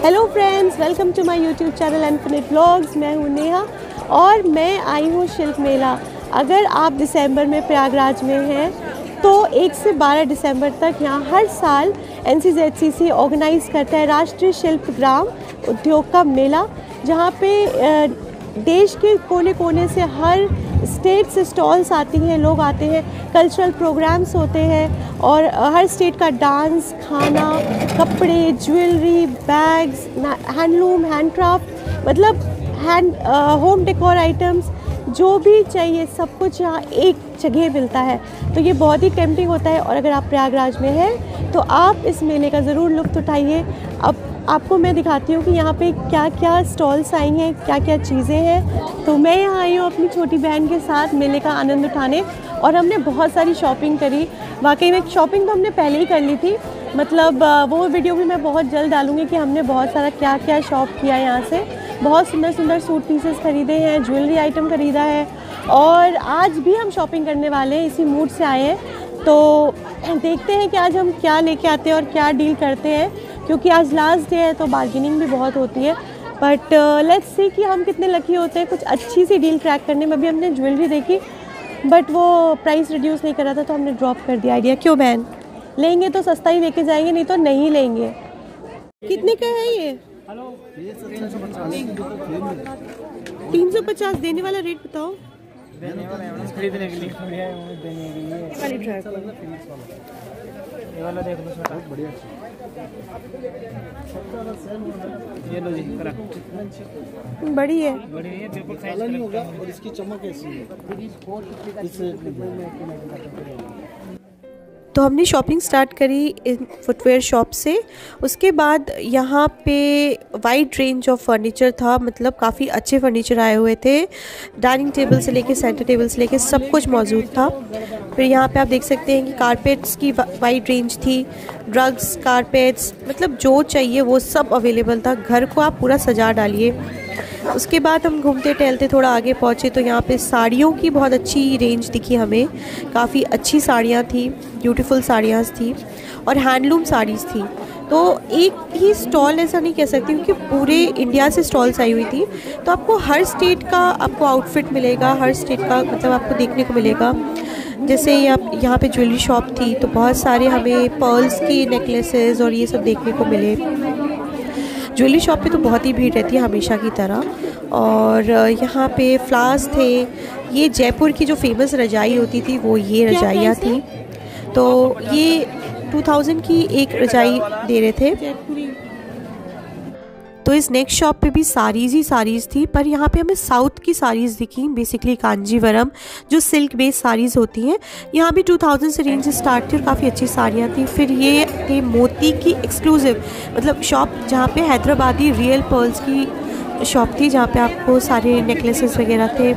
Hello friends, welcome to my YouTube channel Infinite Vlogs. मैं हूँ नेहा और मैं आई हूँ शिल्प मेला। अगर आप दिसंबर में प्रयागराज में हैं तो 1 से 12 दिसंबर तक यहाँ हर साल NCZCC ऑर्गेनाइज़ करता है राष्ट्रीय शिल्प ग्राम उद्योग का मेला, जहाँ पे देश के कोने कोने से हर स्टेट से स्टॉल्स आती हैं, लोग आते हैं, कल्चरल प्रोग्राम्स होते हैं और हर स्टेट का डांस, खाना, कपड़े, ज्वेलरी, बैग्स, हैंडलूम, हैंडक्राफ्ट, मतलब होम डेकोर आइटम्स, जो भी चाहिए सब कुछ यहाँ एक जगह मिलता है। तो ये बहुत ही टेम्पटिंग होता है और अगर आप प्रयागराज में हैं तो आप इस मेले का ज़रूर लुत्फ़ उठाइए। अब आपको मैं दिखाती हूँ कि यहाँ पे क्या क्या स्टॉल्स आई हैं, क्या क्या चीज़ें हैं। तो मैं यहाँ आई हूँ अपनी छोटी बहन के साथ मेले का आनंद उठाने और हमने बहुत सारी शॉपिंग करी। वाकई में शॉपिंग तो हमने पहले ही कर ली थी, मतलब वो वीडियो भी मैं बहुत जल्द डालूँगी कि हमने बहुत सारा क्या क्या शॉप किया यहाँ से। बहुत सुंदर सुंदर सूट पीसेस ख़रीदे हैं, ज्वेलरी आइटम ख़रीदा है और आज भी हम शॉपिंग करने वाले हैं, इसी मूड से आए हैं। तो देखते हैं कि आज हम क्या लेके आते हैं और क्या डील करते हैं, क्योंकि आज लास्ट डे है तो बार्गेनिंग भी बहुत होती है। बट लेट्स सी कि हम कितने लकी होते हैं कुछ अच्छी सी डील क्रैक करने में। अभी हमने ज्वेलरी देखी बट वो प्राइस रिड्यूस नहीं कर रहा था तो हमने ड्रॉप कर दिया आइडिया। क्यों बहन, लेंगे तो सस्ता ही लेके जाएंगे, नहीं तो नहीं लेंगे। कितने का है ये? 350 देने वाला रेट बताओ। खरीदने के लिए ये वाला देख लो, बहुत बढ़िया। ये लो जी, बड़ी है, बिल्कुल साइज नहीं होगा और इसकी चमक ऐसी है। तो हमने शॉपिंग स्टार्ट करी इन फुटवेयर शॉप से। उसके बाद यहाँ पे वाइड रेंज ऑफ फर्नीचर था, मतलब काफ़ी अच्छे फर्नीचर आए हुए थे। डाइनिंग टेबल से लेके सेंटर टेबल से लेके सब कुछ मौजूद था। फिर यहाँ पे आप देख सकते हैं कि कारपेट्स की वाइड रेंज थी, ड्रग्स, कारपेट्स, मतलब जो चाहिए वो सब अवेलेबल था। घर को आप पूरा सजा डालिए। उसके बाद हम घूमते टहलते थोड़ा आगे पहुँचे तो यहाँ पे साड़ियों की बहुत अच्छी रेंज दिखी हमें। काफ़ी अच्छी साड़ियाँ थी, ब्यूटीफुल साड़ियाँ थी और हैंडलूम साड़ीज़ थी। तो एक ही स्टॉल ऐसा नहीं कह सकती क्योंकि पूरे इंडिया से स्टॉल्स आई हुई थी, तो आपको हर स्टेट का आपको आउटफिट मिलेगा, हर स्टेट का मतलब आपको देखने को मिलेगा। जैसे यहाँ पे ज्वेलरी शॉप थी तो बहुत सारे हमें पर्ल्स के नेकलेसेस और ये सब देखने को मिले। ज्वेलरी शॉप पे तो बहुत ही भीड़ रहती है हमेशा की तरह। और यहाँ पे फ्लावर्स थे। ये जयपुर की जो फेमस रजाई होती थी वो ये रजाइयाँ थी, तो ये 2000 की एक रजाई दे रहे थे। तो इस नेक्स्ट शॉप पे भी साड़ीज़ ही साड़ीज़ थी, पर यहाँ पे हमें साउथ की साड़ीज़ दिखी, बेसिकली कांजीवरम जो सिल्क बेस्ड साड़ीज़ होती हैं। यहाँ भी 2000 से रेंज स्टार्ट थी और काफ़ी अच्छी साड़ियाँ थी। फिर ये थे मोती की एक्सक्लूसिव, मतलब शॉप जहाँ पे हैदराबादी रियल पर्ल्स की शॉप थी, जहाँ पे आपको सारे नेकलेसेस वगैरह थे।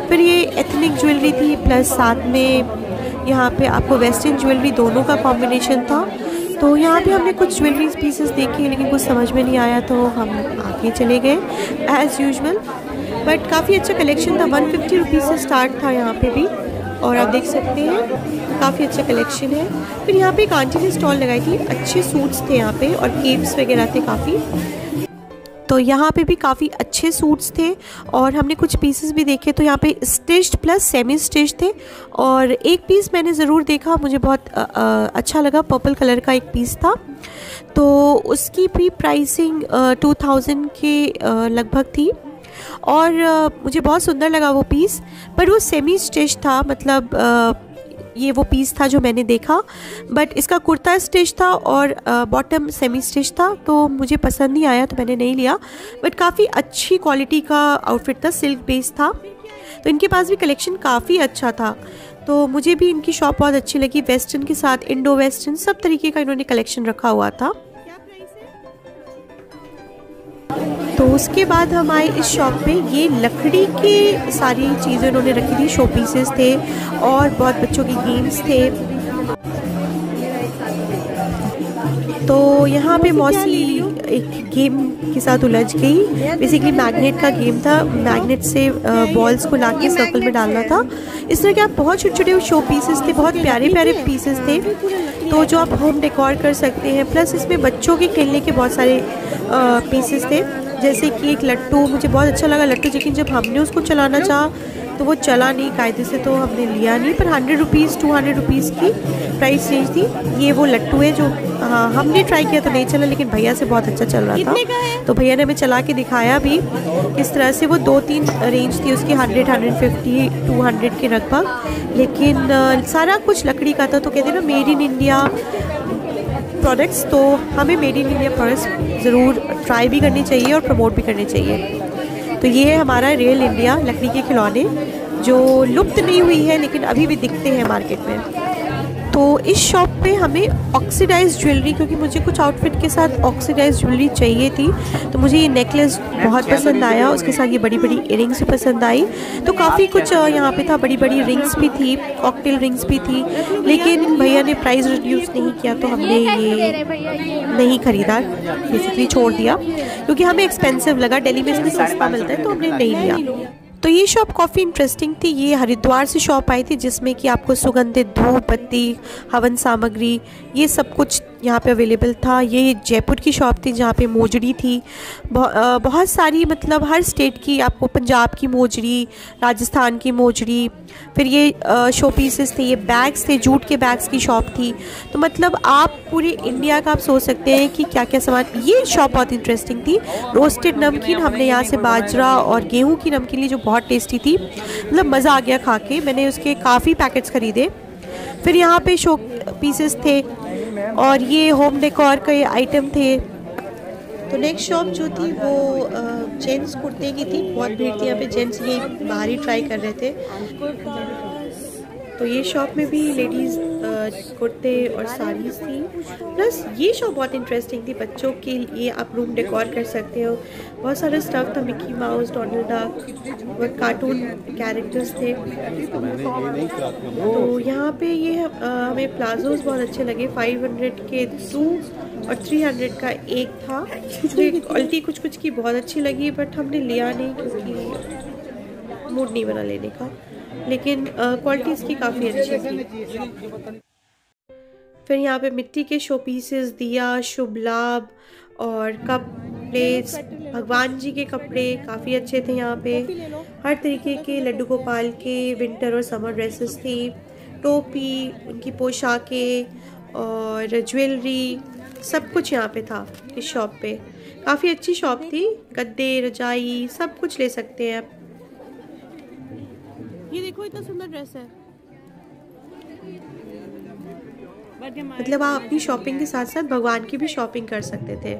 फिर ये एथनिक ज्वेलरी थी, प्लस साथ में यहाँ पे आपको वेस्टर्न ज्वेलरी दोनों का कॉम्बिनेशन था। तो यहाँ पे हमने कुछ ज्वेलरी पीसेस देखे लेकिन कुछ समझ में नहीं आया तो हम आगे चले गए एज़ यूजुअल। बट काफ़ी अच्छा कलेक्शन था, 150 रुपीज़ से स्टार्ट था यहाँ पे भी, और आप देख सकते हैं काफ़ी अच्छा कलेक्शन है। फिर यहाँ पे एक आंटी ने स्टॉल लगाई थी, अच्छे सूट्स थे यहाँ पे और केप्स वगैरह थे काफ़ी। तो यहाँ पे भी काफ़ी अच्छे सूट्स थे और हमने कुछ पीसेस भी देखे। तो यहाँ पे स्टिच्ड प्लस सेमी स्टिच थे और एक पीस मैंने ज़रूर देखा, मुझे बहुत अच्छा लगा, पर्पल कलर का एक पीस था। तो उसकी भी प्राइसिंग 2000 के लगभग थी और मुझे बहुत सुंदर लगा वो पीस, पर वो सेमी स्टिच था, मतलब ये वो पीस था जो मैंने देखा। बट इसका कुर्ता स्टिच था और बॉटम सेमी स्टिच था, तो मुझे पसंद नहीं आया तो मैंने नहीं लिया। बट काफ़ी अच्छी क्वालिटी का आउटफिट था, सिल्क बेस्ड था। तो इनके पास भी कलेक्शन काफ़ी अच्छा था, तो मुझे भी इनकी शॉप बहुत अच्छी लगी। वेस्टर्न के साथ इंडो वेस्टर्न सब तरीके का इन्होंने कलेक्शन रखा हुआ था। तो उसके बाद हम आए इस शॉप पे, ये लकड़ी की सारी चीज़ें उन्होंने रखी थी, शो पीसेस थे और बहुत बच्चों के गेम्स थे। तो यहाँ पे मौसी एक गेम के साथ उलझ गई। बेसिकली मैग्नेट का गेम था, मैग्नेट से बॉल्स को लाके सर्कल में डालना था। इस तरह के आप बहुत छोटे छोटे शो पीसेस थे, बहुत प्यारे प्यारे पीसेस थे, तो जो आप होम डेकोर कर सकते हैं। प्लस इसमें बच्चों के खेलने के बहुत सारे पीसेस थे, जैसे कि एक लट्टू, मुझे बहुत अच्छा लगा लट्टू, लेकिन जब हमने उसको चलाना चाहा तो वो चला नहीं कायदे से, तो हमने लिया नहीं। पर 100 रुपीज़ 200 रुपीज़ की प्राइस रेंज थी। ये वो लट्टू है जो हमने ट्राई किया तो नहीं चला, लेकिन भैया से बहुत अच्छा चल रहा था, तो भैया ने हमें चला के दिखाया भी किस तरह से। वो 2-3 रेंज थी उसकी, 100, 150, 200 के लगभग, लेकिन सारा कुछ लकड़ी का था। तो कहते हैं ना मेड इन इंडिया प्रोडक्ट्स, तो हमें मेड इन इंडिया प्रोडक्ट्स ज़रूर ट्राई भी करनी चाहिए और प्रमोट भी करनी चाहिए। तो ये है हमारा रियल इंडिया लकड़ी के खिलौने, जो लुप्त नहीं हुई है लेकिन अभी भी दिखते हैं मार्केट में। तो इस शॉप पे हमें ऑक्सीडाइज ज्वेलरी, क्योंकि मुझे कुछ आउटफिट के साथ ऑक्सीडाइज ज्वेलरी चाहिए थी, तो मुझे ये नेकलेस बहुत पसंद आया, उसके साथ ये बड़ी बड़ी इयरिंग्स भी पसंद आई। तो काफ़ी कुछ यहाँ पे था, बड़ी बड़ी रिंग्स भी थी, कॉकटेल रिंग्स भी थी, लेकिन भैया ने प्राइस रिड्यूस नहीं किया तो हमने ये नहीं ख़रीदा, बेसिकली छोड़ दिया, क्योंकि हमें एक्सपेंसिव लगा। दिल्ली में इसमें सस्ता मिलता है तो हमने नहीं लिया। तो ये शॉप काफ़ी इंटरेस्टिंग थी। ये हरिद्वार से शॉप आई थी, जिसमें कि आपको सुगंधित धूप बत्ती, हवन सामग्री, ये सब कुछ यहाँ पे अवेलेबल था। ये जयपुर की शॉप थी जहाँ पे मोजड़ी थी, बहुत सारी, मतलब हर स्टेट की, आपको पंजाब की मोजड़ी, राजस्थान की मोजड़ी, फिर ये शो पीसेस थे, ये बैग्स थे, जूट के बैग्स की शॉप थी। तो मतलब आप पूरे इंडिया का आप सोच सकते हैं कि क्या क्या सामान। ये शॉप बहुत इंटरेस्टिंग थी। रोस्टेड नमकीन हमने यहाँ से बाजरा और गेहूँ की नमकीन ली, जो बहुत टेस्टी थी, मतलब मज़ा आ गया खा के। मैंने उसके काफ़ी पैकेट्स ख़रीदे। फिर यहाँ पे शो पीसेस थे और ये होम डेकोर के आइटम थे। तो नेक्स्ट शॉप जो थी वो जेंट्स कुर्ते की थी। बहुत भीड़ थी यहाँ पे, जेंट्स ये बाहर ही ट्राई कर रहे थे। तो ये शॉप में भी लेडीज़ कुर्ते और साड़ीज़ थी। प्लस ये शॉप बहुत इंटरेस्टिंग थी, बच्चों के लिए आप रूम डेकोर कर सकते हो। बहुत सारा स्टफ था, मिक्की माउस, डोनाल्ड डक और कार्टून कैरेक्टर्स थे। तो यहाँ पे ये हमें प्लाजोस बहुत अच्छे लगे। 500 के 2 और 300 का एक था। क्वालिटी कुछ कुछ की बहुत अच्छी लगी, बट हमने लिया नहीं क्योंकि मूड नहीं बना लेने का, लेकिन क्वालिटी इसकी काफ़ी अच्छी थी। फिर यहाँ पे मिट्टी के शो पीसेस, दिया, शुभ लाभ और कप प्लेट्स, भगवान जी के कपड़े काफ़ी अच्छे थे। यहाँ पे हर तरीके के लड्डू गोपाल के विंटर और समर ड्रेसेस थी, टोपी, उनकी पोशाकें और ज्वेलरी, सब कुछ यहाँ पे था इस शॉप पे। काफ़ी अच्छी शॉप थी। गद्दे, रजाई, सब कुछ ले सकते हैं आप। ये देखो इतना सुंदर ड्रेस है। मतलब आप अपनी शॉपिंग के साथ साथ भगवान की भी शॉपिंग कर सकते थे।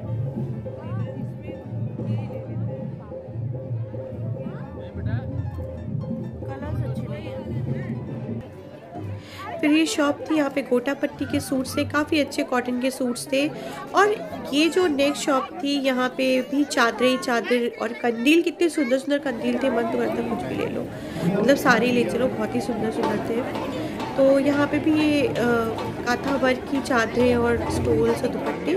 फिर ये शॉप थी, यहाँ पे गोटा पट्टी के सूट्स थे, काफ़ी अच्छे कॉटन के सूट्स थे। और ये जो नेक्स्ट शॉप थी, यहाँ पे भी चादर और कंदील, कितने सुंदर सुंदर कंदील थे, मन तो करता कुछ भी ले लो, मतलब सारे ले चलो, बहुत ही सुंदर सुंदर थे। तो यहाँ पे भी ये काथा वर्क की चादरें और स्टोल्स और दुपट्टे।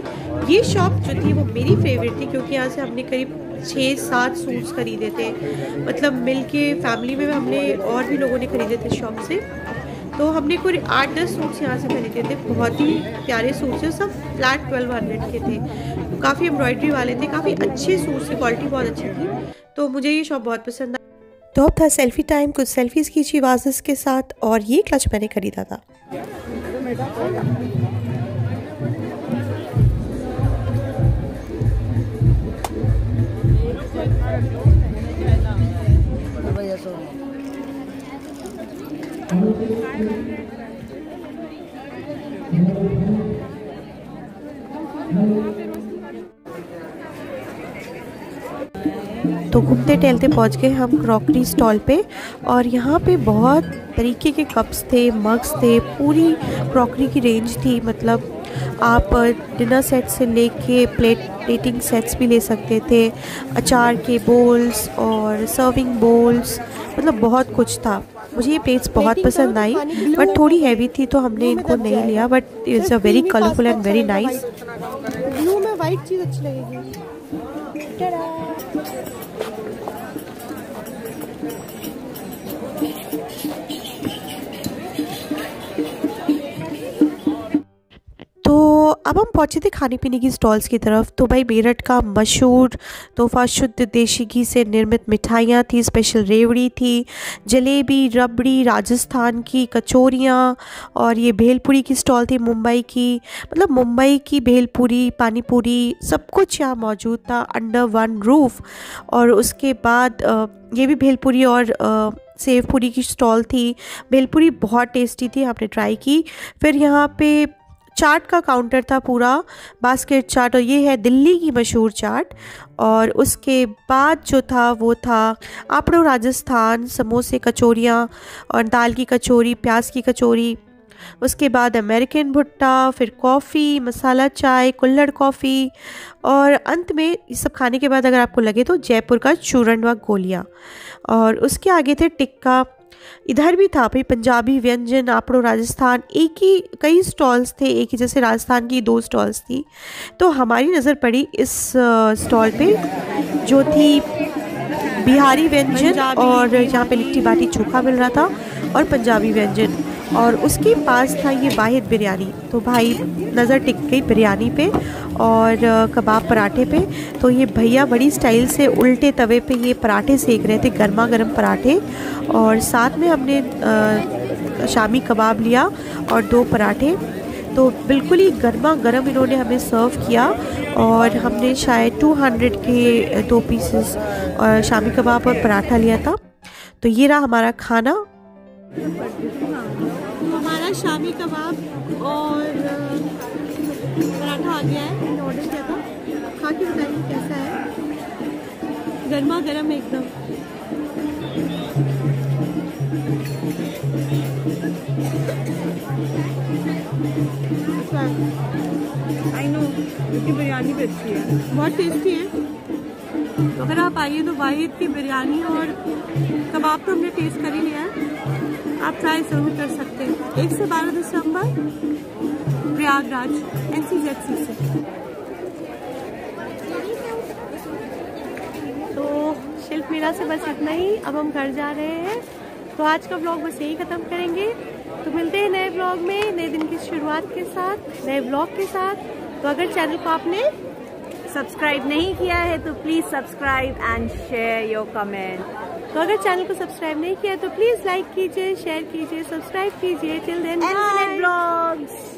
ये शॉप जो थी वो मेरी फेवरेट थी, क्योंकि यहाँ से हमने करीब 6-7 सूट्स खरीदे थे, मतलब मिल के फैमिली में हमने और भी लोगों ने खरीदे थे शॉप से। तो हमने कोई 8-10 सूट्स यहाँ से खरीदे थे, बहुत ही प्यारे सूट्स थे, सब फ्लैट 1200 के थे। तो काफ़ी एम्ब्रॉयडरी वाले थे, काफ़ी अच्छे सूट्स की क्वालिटी बहुत अच्छी थी। तो मुझे ये शॉप बहुत पसंद आई। तो अब था सेल्फी टाइम, कुछ सेल्फीज़ खींची वाजेस के साथ, और ये क्लच मैंने खरीदा था। तो घूमते टहलते पहुंच गए हम क्रॉकरी स्टॉल पे, और यहाँ पे बहुत तरीके के कप्स थे, मग्स थे, पूरी क्रॉकरी की रेंज थी। मतलब आप डिनर सेट से लेके प्लेटिंग सेट्स भी ले सकते थे, अचार के बोल्स और सर्विंग बोल्स, मतलब बहुत कुछ था। मुझे ये प्लेट्स बहुत पसंद आई, बट थोड़ी हैवी थी तो हमने इनको नहीं लिया, but it's a very colourful and very nice. Blue में वाइट चीज़ अच्छी लगेगी। तो अब हम पहुंचे थे खाने पीने की स्टॉल्स की तरफ। तो भाई मेरठ का मशहूर तोहफा शुद्ध देशी घी से निर्मित मिठाइयाँ थी, स्पेशल रेवड़ी थी, जलेबी, रबड़ी, राजस्थान की कचौरियाँ, और ये भेलपुरी की स्टॉल थी मुंबई की। मतलब मुंबई की भेलपुरी, पानी पूरी, सब कुछ यहाँ मौजूद था अंडर वन रूफ। और उसके बाद ये भी भेलपुरी और सेव पूरी की स्टॉल थी। भेलपुरी बहुत टेस्टी थी, हमने ट्राई की। फिर यहाँ पे चाट का काउंटर था पूरा, बास्केट चाट, और ये है दिल्ली की मशहूर चाट। और उसके बाद जो था वो था आपड़ो राजस्थान, समोसे, कचौरियाँ, और दाल की कचौरी, प्याज की कचौरी। उसके बाद अमेरिकन भुट्टा, फिर कॉफ़ी, मसाला चाय, कुल्हड़ कॉफ़ी, और अंत में ये सब खाने के बाद अगर आपको लगे तो जयपुर का चूरन व गोलियाँ। और उसके आगे थे टिक्का। इधर भी था भाई पंजाबी व्यंजन, आपड़ो राजस्थान, एक ही कई स्टॉल्स थे, एक ही जैसे राजस्थान की 2 स्टॉल्स थी। तो हमारी नज़र पड़ी इस स्टॉल पे जो थी बिहारी व्यंजन, और यहाँ पे लिट्टी बाटी चोखा मिल रहा था, और पंजाबी व्यंजन, और उसके पास था ये वाहिद बिरयानी। तो भाई नज़र टिक गई बिरयानी पे और कबाब पराठे पे। तो ये भैया बड़ी स्टाइल से उल्टे तवे पे ये पराठे सेक रहे थे, गर्मा गर्म पराठे, और साथ में हमने शामी कबाब लिया और 2 पराठे। तो बिल्कुल ही गर्मा गर्म इन्होंने हमें सर्व किया, और हमने शायद 200 के 2 पीसेस और शामी कबाब और पराठा लिया था। तो ये रहा हमारा खाना, हमारा शामी कबाब और पराठा आ गया है, मैंने ऑर्डर किया था। खा के बताइए कैसा है, गर्मा गर्म एकदम। आई नो, क्योंकि बिरयानी भी अच्छी है, बहुत टेस्टी है। तो अगर आप आइए तो वाहिद की बिरयानी और कबाब तो हमने टेस्ट कर ही लिया है, आप ट्राई ज़रूर कर सकते हैं। 1 से 12 दिसंबर प्रयागराज NCZC से। तो शिल्प मेला से बस इतना ही, अब हम घर जा रहे हैं। तो आज का व्लॉग बस यही ख़त्म करेंगे। तो मिलते हैं नए व्लॉग में, नए दिन की शुरुआत के साथ, नए व्लॉग के साथ। तो अगर चैनल को आपने सब्सक्राइब नहीं किया है तो please subscribe and share your comment. तो अगर चैनल को सब्सक्राइब नहीं किया तो प्लीज लाइक कीजिए, शेयर कीजिए, सब्सक्राइब कीजिए। Till then Infinite Vlogs।